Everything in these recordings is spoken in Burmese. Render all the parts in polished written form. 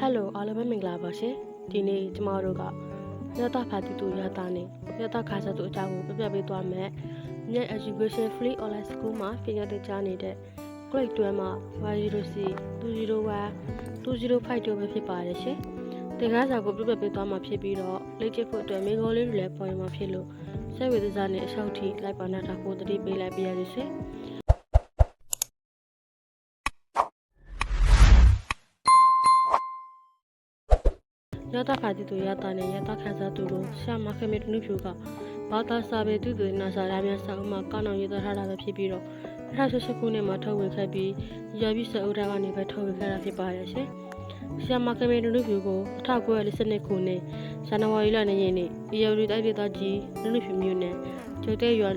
Hello အားလုံးပဲမင်္ဂလာပါရှင်ဒီနေ့ကျမတို့ကရတဖာတီတူရတာနဲ့ရတခါစားသူအကြောင်းကိုပြပြပေးသွားမယ်မြတ် Education Free Online School မှာပညာသင်ကြားနေတဲ့ Grade 12မှာ Y0C 201 205တို့ပဲဖြစ်ပါတယ်ရှင်သင်ခန်းစာကိုပြပြပေးသွားမှာဖြစ်ပြီးတော့လေ့ကျင့်ဖို့အတွက်မိဂုံးလေးတွေလည်းပေါ်ရမှာဖြစ်လို့စိတ်ဝေဒနာနဲ့အရှောက်ထိလိုက်ပါနာတာကိုတတိပေးလိုက်ပေးရစေရှင်ရတခါတီတူရတာနဲ့ရတခါစားသူကိုရှာမခင်မတူဖြူကဘာသာစာပေသူတွေနာစာရများစာအုပ်မှာကောင်းအောင်ရေးသားထားတာပဲဖြစ်ပြီးတော့2018ခုနှစ်မှာထုတ်ဝေခဲ့ပြီးရပြီးစအုပ်တန်းကနေပဲထုတ်ဝေခဲ့တာဖြစ်ပါတယ်ရှင်ရှာမခင်မတူဖြူကို1942ခုနှစ်ဇန်နဝါရီလ2ရက်နေ့ပြည်တော်တိုက်ဒေသကြီးတူဖြူမြို့နယ်ကျုပ်တဲ့ရွာ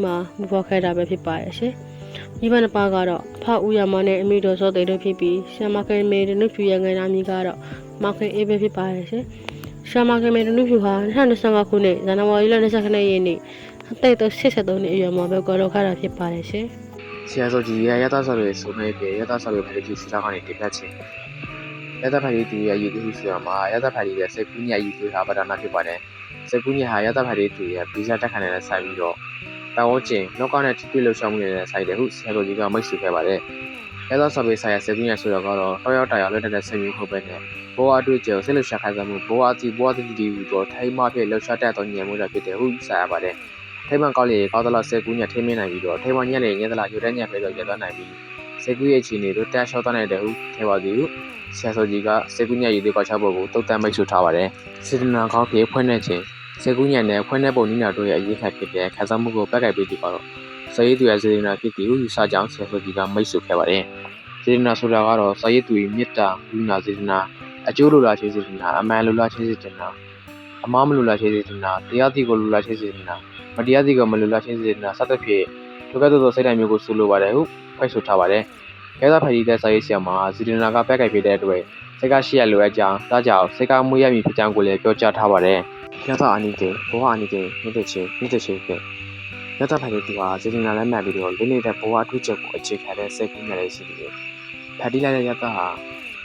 မှာမပေါ်ခဲ့တာပဲဖြစ်ပါတယ်ရှင်ဒီဘက်နှစ်ပါးကတော့ဖဦးရမနဲ့အမိတော်စောသိတို့ဖြစ်ပြီးရှာမခင်မတူဖြူရဲ့ငယ်သားမိကတော့မောင်ခင်အေးပဲဖြစ်ပါတယ်ရှင်။ရှာမခင်မေတူနုဖြူဟာ2025ခုနှစ်ဇန်နဝါရီလ29ရက်နေ့အသက်83နှစ်အရွယ်မှာပဲကွယ်လွန်ခဲ့တာဖြစ်ပါတယ်ရှင်။ဆရာစောကြီးရတဆော်တွေဆိုနေပြီရတဆော်တွေဖက်ကြီးစီစားကနေတင်ပြချင်းရတဖက်ကြီးတူရရည်သူဆိုတာမှာရတဖက်ကြီးရဲ့စိတ်ကူးညရည်သူဟာပဒနာဖြစ်ပါတယ်။စိတ်ကူးညဟာရတဖက်ကြီးတူရဗီဇာတက်ခံနေတဲ့ဆိုင်ပြီးတော့တောင်းကျင်လောကနဲ့ထိတွေ့လှုပ်ရှားမှုနေတဲ့ဆိုင်တွေဟုဆရာစောကြီးကမိတ်ဆွေခဲ့ပါတယ်။ရတဆော်ပဲဆိုင်ရစိတ်ကူးညဆိုတော့ကတော့တောရောက်တရားလွတ်တဲ့ဆိုင်မျိုးဟုတ်ပဲနဲ့ဘောအတွေ့အကြုံဆက်လှုပ်ရှားခိုင်စားမှုဘောအတီတီတို့ထိုင်းမဖြစ်လှုပ်ရှားတဲ့တော့ညံမှုတွေဖြစ်တယ်ဟုဆိုရပါတယ်။ထိုင်းမကောက်လေကောက်တော့စိတ်ကူးညထိမင်းနိုင်ပြီးတော့ထိုင်းမညက်လေညက်သလားယူတဲ့ညက်ဖဲတော့ရသွားနိုင်ပြီးစိတ်ကူးရဲ့အခြေအနေတို့တက်လျှော့သွားနိုင်တယ်ဟုထဲပါသည်ဟုဆရာစောကြီးကစိတ်ကူးညရည်သေးကောက်ချဖို့ကိုတုတ်တမ်းမိတ်ဆွထားပါတယ်။စေတနာကောင်းဖြစ်ဖွင့်နေခြင်းစိတ်ကူးညနဲ့ဖွင့်တဲ့ပုံနည်းနာတို့ရဲ့အရေးခတ်ဖြစ်တဲ့ခန်းစားမှုကိုပတ်ကိုက်ပေးပြီးတော့စေရည်သူရဲ့စေတနာဖြစ်သည်ဟုယူဆကြောင်းဆရာစောကြီးကမိတ်ဆွခဲ့ပါတယ်။စေတနာဆိုတာကတော့စေရည်သူရဲ့မေတ္တာဝိနာစေတနာအကျိုးလိုလားခြင်းစေတနာအမှန်လိုလားခြင်းစေတနာအမှားမလိုလားခြင်းစေတနာတရားသိကိုလိုလားခြင်းစေတနာမတရားသိကိုမလိုလားခြင်းစေတနာစသဖြင့်ဒုက္ခသောစိတ်ဓာတ်မျိုးကိုဆိုလိုပါတယ်ဟုဖိတ်ဆိုထားပါတယ်။ရဲသားဖက်ကြီးတဲ့စာရေးဆရာမှာစေတနာကပတ်ကိုက်ဖြစ်တဲ့အတွက်စိတ်ကရှိရလိုအပ်ကြောင်းဒါကြောင့်စိတ်ကမွေးရမည်ဖြစ်ကြောင်းကိုလည်းပြောကြားထားပါတယ်။ရဲသားအနိကေဘောအနိကေမြင့်တဲ့ချင်းပဲရဲသားဖက်ကြီးကစေတနာလည်းမှတ်ပြီးတော့လိမ့်နေတဲ့ဘောအထွေးချက်ကိုအခြေခံတဲ့စိတ်ကူးနေလည်းရှိတယ်။ဖက်တီးလိုက်တဲ့ရဲသားဟာ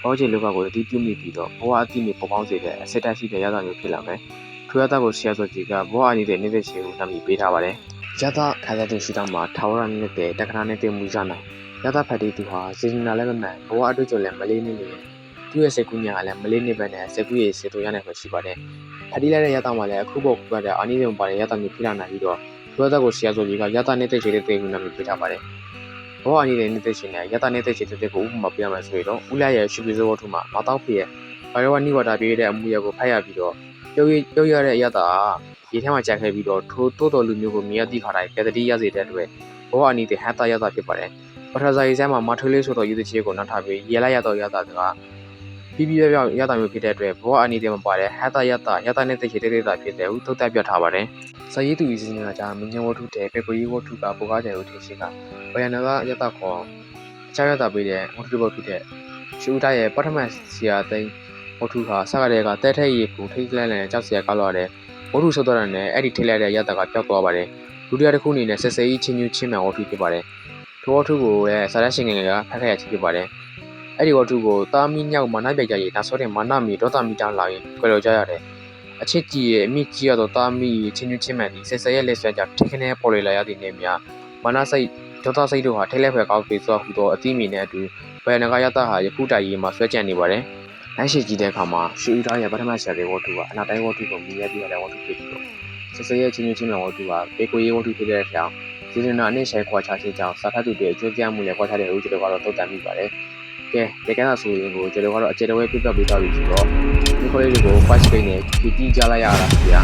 ဘောချေလောကကိုအတိပြုမိပြီးတော့ဘောအတိနဲ့ပေါ်ပေါင်းစေတဲ့အစစ်တရှိတဲ့ရသမျိုးဖြစ်လာမယ်။ထိုရသကိုဆရာစောကြီးကဘောအနိတဲ့နေတဲ့ချေကိုနှမ်းပြီးပေးထားပါတယ်။ရသခါသသူရှိတော့မှာထာဝရနေတဲ့တက္ကနာနဲ့တင်မှုကြနိုင်။ရသဖတ်တီသူဟာစေနာလည်းမမှန်ဘောအတွေ့ကြုံလည်းမလေးနေလေ။သူ့ရဲ့စိတ်ကူးညာကလည်းမလေးနေပဲနဲ့စိတ်ကူးရဲ့စေတူရနိုင်ခွင့်ရှိပါတယ်။ဖတ်တီလိုက်တဲ့ရသမှာလည်းအခုပေါ်ပြတဲ့အနိဒုံပါတဲ့ရသမျိုးဖြစ်လာနိုင်ပြီးတော့ထိုရသကိုဆရာစောကြီးကရသနေတဲ့ချေတဲ့တင်မှုနှမ်းပြီးပေးထားပါတယ်။ဘောအနိတဲ့နေတဲ့ချေနဲ့ရသနေတဲ့ချေတဲ့ကိုဥပမာပြရမယ်ဆိုတော့ဦးလာရဲ့ရှုပ်ပြစိုးဝတ္ထုမှာမတော့ဖြစ်ရဲ့ဘာရောနိဝတာပြေးတဲ့အမှုရကိုဖတ်ရပြီးတော့ပြုတ်ရတဲ့ရသရေထဲမှာကြာခဲ့ပြီးတော့ထိုးတိုးတော်လူမျိုးကိုမြင်ရသည့်ခါတိုင်းကတတိရစေတဲ့အတွက်ဘောအနိတဲ့ဟန်တာရသဖြစ်ပါတယ်ပထဇာရေးစမ်းမှာမထွေးလေးဆိုတော့ယူသည်ချေကိုနောက်ထားပြီးရေလိုက်ရတော့ရသကပြီးပြောင်းရသမျိုးဖြစ်တဲ့အတွက်ဘောအနိတဲ့မပါတဲ့ဟန်တာရသနေတဲ့ချေတဲ့တာဖြစ်တယ်ဟုသုတ်တက်ပြထားပါတယ်ဇာရေးသူဤစဉ်းကကြာမင်းညဝတ္ထုတဲ့ပေကိုရေးဝတ္ထုကပိုကားတယ်လို့ထင်ရှိကဘယနာကရသခေါ်အခြားရသပေးတဲ့ဝတ္ထုဘဖြစ်တဲ့ရှူတာရဲ့ပထမဆရာသိန်းဝတ္ထုဟာစကားတဲ့ကတဲထဲရေကိုထိတ်လန့်လန့်ကြောက်စရာကောက်လာတဲ့ဝတ္ထုဆုတ်သွားတဲ့အဲ့ဒီထိတ်လိုက်တဲ့ရသကပျောက်သွားပါတယ်ဒုတိယတစ်ခုအနေနဲ့ဆက်စဲကြီးချင်းညူးချင်းမှန်ဝတ္ထုဖြစ်ပါတယ်ထိုဝတ္ထုကိုလည်းစာရရှင်ငယ်ငယ်ကဖတ်ခဲ့ရချဖြစ်ပါတယ်အဲ့ဒီဝတ္ထုကိုတာမီညောက်မနိုင်ပြကြရေးနောက်ဆုံးတဲ့မာနမီဒေါသမီတောင်းလာရင်ကြွယ်လို့ကြရတယ်အချစ်ကြီးရဲ့အမိကြီးရတော့တာမီချင်းညူးချင်းမှန်ဒီဆက်စဲရဲ့လက်ဆွဲကြောင့်ထိခနဲ့ပေါ်လေလာရတဲ့နေများမာနစိတ်ဒေါသစိတ်တို့ဟာထိတ်လက်ဖွယ်ကောက်ပြီးသွားဟူသောအသီးမီနဲ့အတူဘယ်နဂရသဟာယခုတိုင်ရေးမှာဆွဲကြံနေပါတယ်နိုင်ရှိကြည့်တဲ့အခါမှာရှူဥသားရဲ့ပထမဆရာတွေဝတ္ထုကအနာတိုင်းဝတ္ထုကိုမြင်ရပြီးတဲ့ဝတ္ထုဖြစ်ပြီးတော့ဆက်စဲရဲ့ချင်းညူးချင်းမှန်ဝတ္ထုကပေကိုရေးဝတ္ထုဖြစ်တဲ့အကြောင်းဒီဇင်နာနဲ့ရှယ်ခွာချခြင်းကြောင့်စာဖတ်သူတွေအကျိုးပြမှုနဲ့ခွာချတဲ့ဦးကျွန်တော်ကတော့တုတ်တန်မိပါတယ်ကဲဒီကနေ့ဆိုရင်ကိုကျွန်တော်ကတော့အကျေတော်ဝဲပြပြပေးသွားပြီဆိုတော့ဒီခေါလေးတွေကို fast screen နဲ့ကြည့်ကြလိုက်ရတာခင်ဗျာ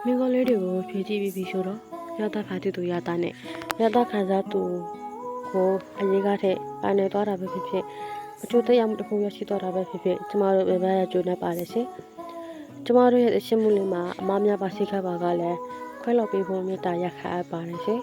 မင်းကလေးတွေကိုဖြည့်ကြည့်ပြီးဆိုတော့ရတာဖာတီသူရတာနဲ့ရတာခံစားသူကိုအရေးကားတဲ့ပါနေသွားတာပဲဖြစ်ဖြစ်အကျိုးတရားမှုတစ်ခုရရှိသွားတာပဲဖြစ်ဖြစ်ကျမတို့ပဲရကြိုးနေပါတယ်ရှင်ကျမတို့ရဲ့အရှင်းမှုလေးမှာအမားများပါရှိခဲ့ပါကလည်းခွဲလောက်ပေးဖို့မေတ္တာရက်ခတ်အပ်ပါတယ်ရှင်